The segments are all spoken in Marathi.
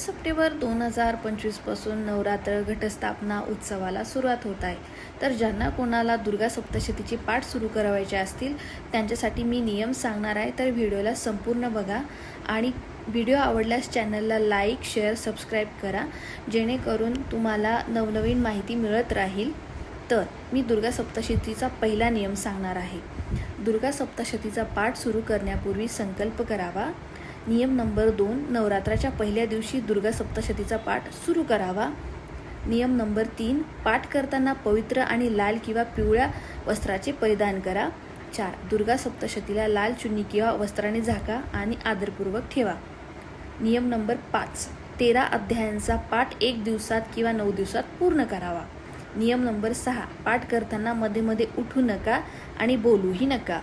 सप्टेंबर 2025 पासून नवरात्र घटस्थापना उत्सवाला सुरुवात होत आहे. तर ज्यांना कोणाला दुर्गा सप्तशतीचे पाठ सुरू करायचे असतील त्यांच्यासाठी मी नियम सांगणार आहे. तर व्हिडिओला संपूर्ण बघा आणि व्हिडिओ आवडल्यास चॅनलला लाईक, शेअर, सबस्क्राईब करा, जेणेकरून तुम्हाला नवनवीन माहिती मिळत राहील. तर मी दुर्गा सप्तशतीचा पहिला नियम सांगणार आहे. दुर्गा सप्तशतीचा पाठ सुरू करण्यापूर्वी संकल्प करावा. नियम नंबर 2, नवरात्राच्या पहिल्या दिवशी दुर्गा सप्तशतीचा पाठ सुरू करावा. नियम नंबर 3, पाठ करताना पवित्र आणि लाल किंवा पिवळ्या वस्त्राचे परिधान करा. 4, दुर्गा सप्तशतीला लाल चुन्नी किंवा वस्त्राने झाका आणि आदरपूर्वक ठेवा. नियम नंबर 5, 13 अध्यायांचा पाठ 1 दिवसात किंवा 9 दिवसात पूर्ण करावा. नियम नंबर 6, पाठ करताना मध्ये मध्ये उठू नका आणि बोलूही नका.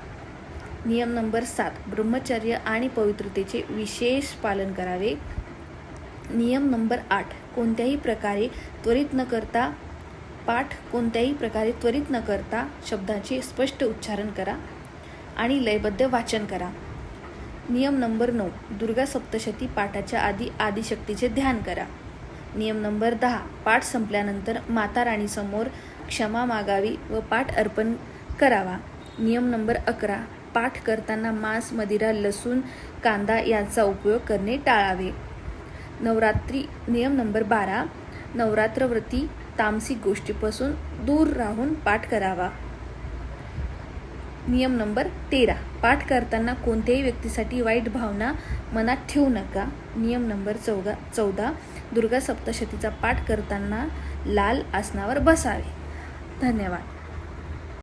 नियम नंबर 7, ब्रह्मचर्य आणि पवित्रतेचे विशेष पालन करावे. नियम नंबर 8, कोणत्याही प्रकारे त्वरित न करता शब्दांचे स्पष्ट उच्चारण करा आणि लयबद्ध वाचन करा. नियम नंबर 9, दुर्गा सप्तशती पाठाच्या आधी आदिशक्तीचे ध्यान करा. नियम नंबर 10, पाठ संपल्यानंतर माता राणीसमोर क्षमा मागावी व पाठ अर्पण करावा. नियम नंबर 11, पाठ करताना मांस, मदिरा, लसूण, कांदा यांचा उपयोग करणे टाळावे. नियम नंबर 12, नवरात्रव्रती तामसिक गोष्टीपासून दूर राहून पाठ करावा. नियम नंबर 13, पाठ करताना कोणत्याही व्यक्तीसाठी वाईट भावना मनात ठेवू नका. नियम नंबर 14, दुर्गा सप्तशतीचा पाठ करताना लाल आसनावर बसावे. धन्यवाद.